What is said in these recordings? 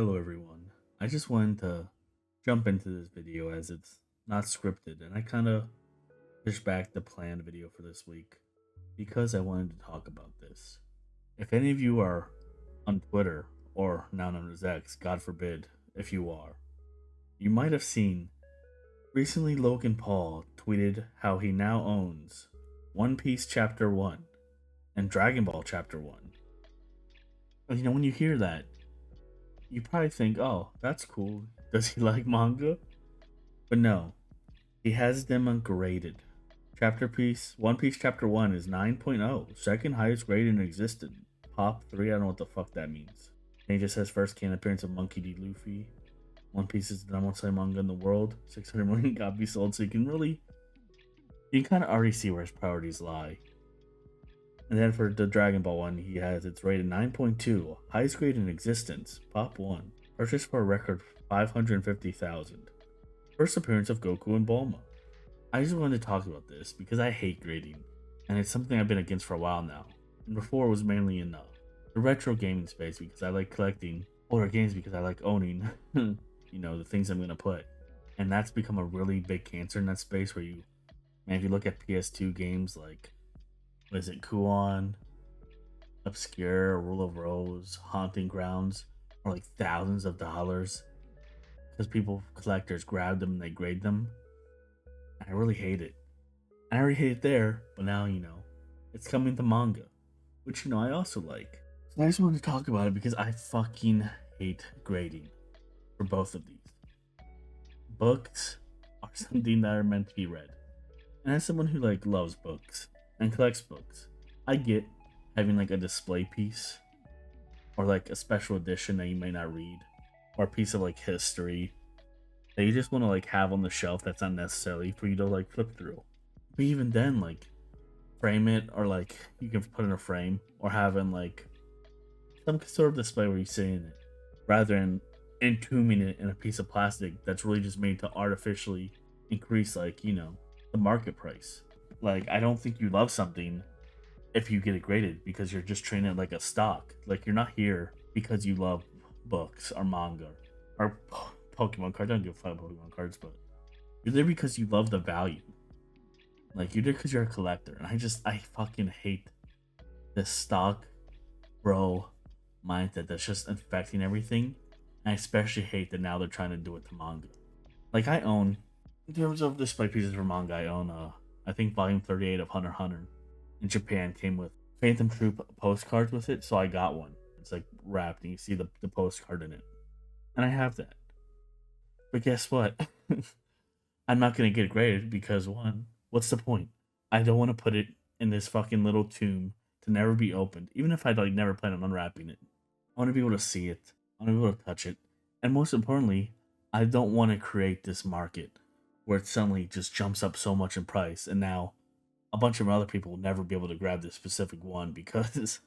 Hello everyone. I just wanted to jump into this video as it's not scripted and I kind of pushed back the planned video for this week because I wanted to talk about this. If any of you are on Twitter or now known as X, God forbid if you are, you might have seen recently Logan Paul tweeted how he now owns One Piece Chapter 1 and Dragon Ball Chapter 1. When you hear that, you probably think, oh, that's cool. Does he like manga? But no, he has them ungraded. One Piece Chapter 1 is 9.0, second highest grade in existence. Pop 3, I don't know what the fuck that means. And he just says first canon appearance of Monkey D. Luffy. One Piece is the number one selling manga in the world. 600 million copies sold, so you can kind of already see where his priorities lie. And then for the Dragon Ball one, he has it's rated 9.2, highest grade in existence, Pop 1, purchased for a record 550,000. First appearance of Goku and Bulma. I just wanted to talk about this because I hate grading, and it's something I've been against for a while now. And before it was mainly in the retro gaming space because I like collecting older games because I like owning, the things I'm going to put. And that's become a really big cancer in that space where if you look at PS2 games like was it Kuon, Obscure, Rule of Rose, Haunting Grounds, are like thousands of dollars because collectors grab them and they grade them. I really hate it. I already hate it there, but now it's coming to manga, which I also like. So I just wanted to talk about it because I fucking hate grading for both of these. Books are something that are meant to be read, and as someone who loves books and collects books, I get having a display piece or a special edition that you may not read or a piece of history that you just want to have on the shelf that's not necessarily for you to flip through. But even then, frame it or you can put in a frame or have in some sort of display where you sit in it rather than entombing it in a piece of plastic that's really just made to artificially increase the market price. I don't think you love something if you get it graded because you're just treating it like a stock. You're not here because you love books or manga or Pokemon cards. I don't give a fuck about Pokemon cards, but you're there because you love the value. You're there because you're a collector. And I fucking hate this stock bro mindset that's just infecting everything. And I especially hate that now they're trying to do it to manga. I own, in terms of display pieces for manga, I own I think volume 38 of Hunter x Hunter in Japan came with Phantom Troop postcards with it, so I got one. It's wrapped and you see the postcard in it. And I have that. But guess what? I'm not going to get it graded because one, what's the point? I don't want to put it in this fucking little tomb to never be opened, even if I never plan on unwrapping it. I want to be able to see it. I want to be able to touch it. And most importantly, I don't want to create this market where it suddenly just jumps up so much in price, and now a bunch of other people will never be able to grab this specific one because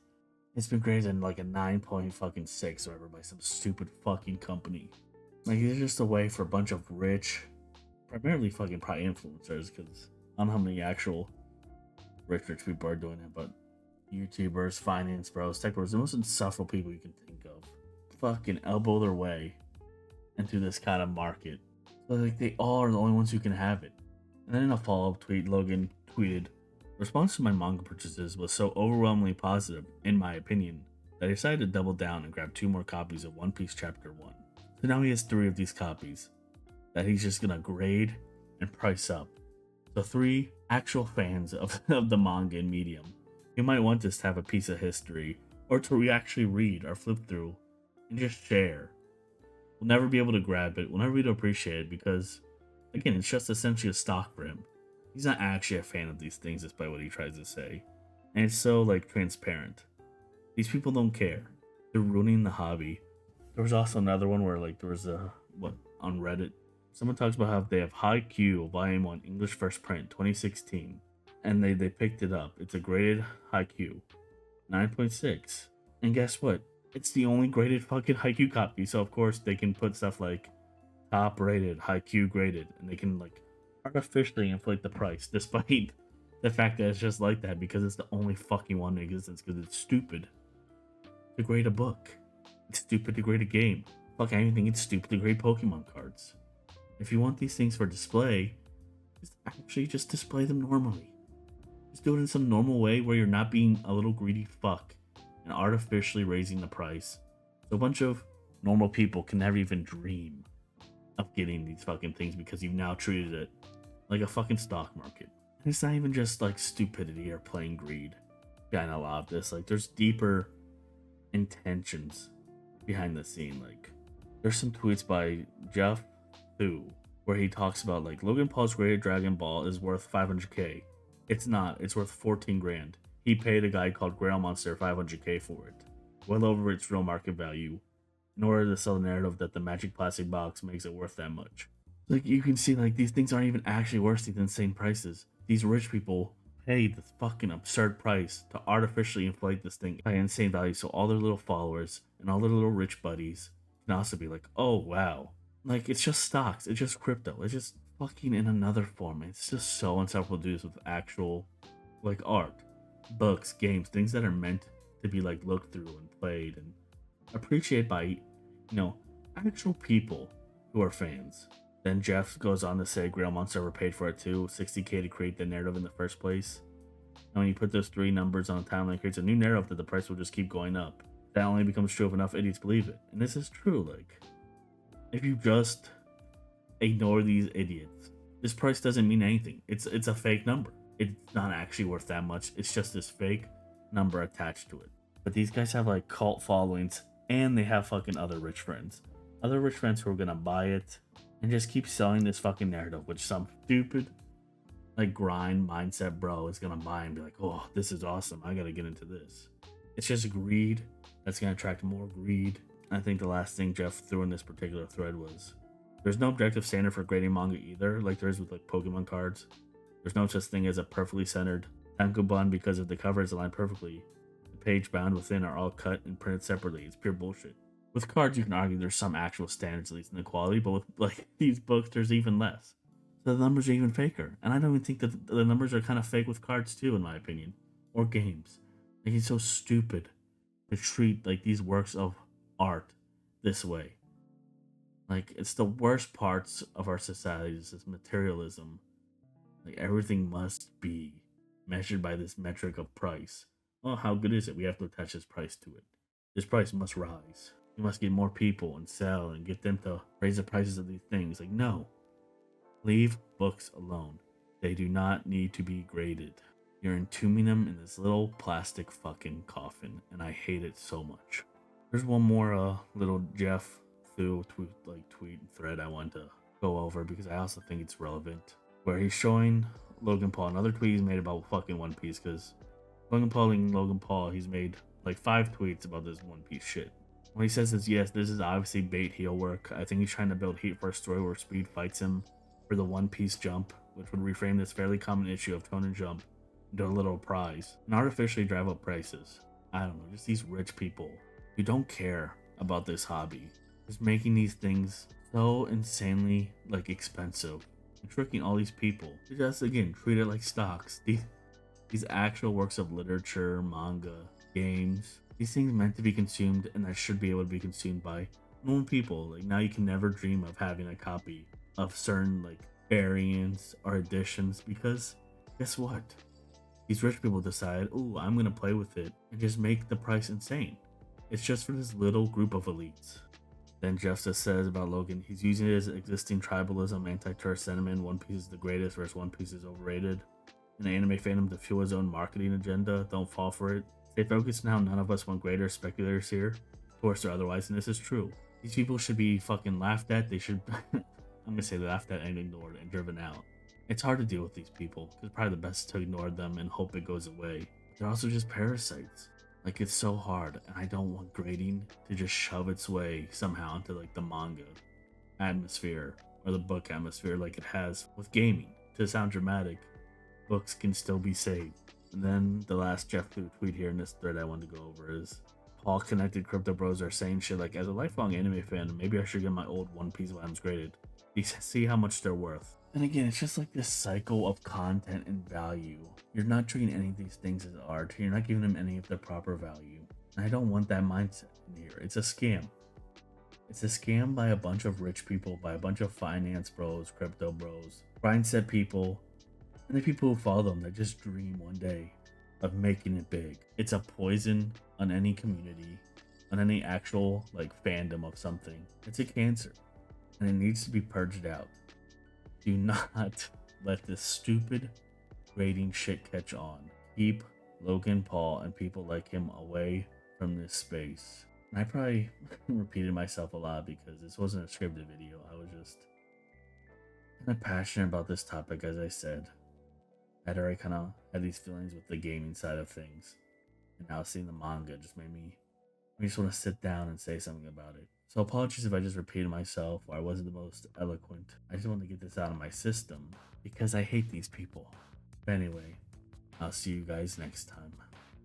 it's been graded in a 9.6 or whatever by some stupid fucking company. It's just a way for a bunch of rich, primarily fucking probably influencers, because I don't know how many actual rich people are doing it, but YouTubers, finance bros, tech bros, the most insufferable people you can think of, fucking elbow their way into this kind of market. So they all are the only ones who can have it. And then in a follow-up tweet, Logan tweeted, response to my manga purchases was so overwhelmingly positive, in my opinion, that I decided to double down and grab 2 more copies of One Piece Chapter 1. So now he has 3 of these copies that he's just gonna grade and price up. So 3 actual fans of the manga and medium. You might want this to have a piece of history or to actually read or flip through and just share. We'll never be able to grab it. We'll never be able to appreciate it because, again, it's just essentially a stock for him. He's not actually a fan of these things, despite what he tries to say. And it's so, transparent. These people don't care. They're ruining the hobby. There was also another one where, there was on Reddit. Someone talks about how they have Haikyuu Volume 1 English First Print 2016. And they picked it up. It's a graded Haikyuu. 9.6. And guess what? It's the only graded fucking Haikyuu copy, so of course they can put stuff like top rated, Haikyuu graded, and they can artificially inflate the price, despite the fact that it's just like that because it's the only fucking one in existence because it's stupid to grade a book. It's stupid to grade a game. Fuck, I even think it's stupidly great Pokemon cards. If you want these things for display, just display them normally. Just do it in some normal way where you're not being a little greedy fuck and artificially raising the price. So a bunch of normal people can never even dream of getting these fucking things because you've now treated it like a fucking stock market. And it's not even just like stupidity or plain greed behind a lot of this. Like there's deeper intentions behind the scene. Like there's some tweets by Jeff Thu where he talks about like Logan Paul's graded Dragon Ball is worth 500k. It's not. It's worth 14 grand. He paid a guy called Grail Monster 500k for it, well over its real market value, in order to sell the narrative that the magic plastic box makes it worth that much. Like you can see, like these things aren't even actually worth these insane prices. These rich people pay this fucking absurd price to artificially inflate this thing by insane value, so all their little followers and all their little rich buddies can also be like, oh wow, like it's just stocks, it's just crypto, it's just fucking in another form. It's just so inseparable to do this with actual like art, books, games, things that are meant to be like looked through and played and appreciated by, you know, actual people who are fans. Then Jeff goes on to say Grail Monster ever paid for it too, 60k to create the narrative in the first place. And when you put those three numbers on a timeline, it creates a new narrative that the price will just keep going up. That only becomes true if enough idiots believe it. And this is true, like, if you just ignore these idiots, this price doesn't mean anything. It's a fake number. It's not actually worth that much. It's just this fake number attached to it. But these guys have like cult followings and they have fucking other rich friends. Other rich friends who are gonna buy it and just keep selling this fucking narrative, which some stupid like grind mindset bro is gonna buy and be like, oh, this is awesome, I gotta get into this. It's just greed that's gonna attract more greed. I think the last thing Jeff threw in this particular thread was there's no objective standard for grading manga either, like there is with like Pokemon cards. There's no such thing as a perfectly centered tankobon because if the cover is aligned perfectly, the page bound within are all cut and printed separately. It's pure bullshit. With cards, you can argue there's some actual standards, at least in the quality, but with like these books, there's even less. So the numbers are even faker. And I don't even think that the numbers are kind of fake with cards too, in my opinion, or games. Like it's so stupid to treat like these works of art this way. Like it's the worst parts of our society is this materialism. Like everything must be measured by this metric of price. Oh, how good is it? We have to attach this price to it. This price must rise. We must get more people and sell and get them to raise the prices of these things. Like, no. Leave books alone. They do not need to be graded. You're entombing them in this little plastic fucking coffin, and I hate it so much. There's one more little Jeff Thu tweet and thread I want to go over because I also think it's relevant. Where he's showing Logan Paul another tweet he's made about fucking One Piece, because Logan Paul, he's made like 5 tweets about this One Piece shit. What he says is, yes, this is obviously bait heel work. I think he's trying to build heat for a story where Speed fights him for the One Piece jump, which would reframe this fairly common issue of tone and jump into a little prize and artificially drive up prices. I don't know, just these rich people who don't care about this hobby, just making these things so insanely like expensive and tricking all these people to just again treat it like stocks. These actual works of literature, manga, games, these things meant to be consumed and that should be able to be consumed by normal people. Like now you can never dream of having a copy of certain like variants or editions because guess what? These rich people decide, oh, I'm gonna play with it and just make the price insane. It's just for this little group of elites. Then Jeff just says about Logan, he's using his existing tribalism, anti-tourist sentiment, One Piece is the greatest versus One Piece is overrated, and anime fandom to fuel his own marketing agenda. Don't fall for it. Stay focused on how none of us want greater speculators here, tourists or otherwise, and this is true. These people should be fucking laughed at. They should, I'm gonna say laughed at and ignored and driven out. It's hard to deal with these people. It's probably the best to ignore them and hope it goes away. They're also just parasites. Like it's so hard, and I don't want grading to just shove its way somehow into like the manga atmosphere or the book atmosphere like it has with gaming. To sound dramatic, books can still be saved. And then the last Jeff tweet here in this thread I wanted to go over is Paul connected crypto bros are saying shit like, as a lifelong anime fan, maybe I should get my old One Piece items graded. See how much they're worth. And again, it's just like this cycle of content and value. You're not treating any of these things as art. You're not giving them any of their proper value. And I don't want that mindset in here. It's a scam. It's a scam by a bunch of rich people, by a bunch of finance bros, crypto bros, mindset people, and the people who follow them that just dream one day of making it big. It's a poison on any community, on any actual fandom of something. It's a cancer and it needs to be purged out. Do not let this stupid rating shit catch on. Keep Logan Paul and people like him away from this space. And I probably repeated myself a lot because this wasn't a scripted video. I was just kind of passionate about this topic, as I said. I'd already kind of had these feelings with the gaming side of things. And now seeing the manga just made me I just want to sit down and say something about it. So apologies if I just repeated myself or I wasn't the most eloquent. I just want to get this out of my system because I hate these people. But anyway, I'll see you guys next time.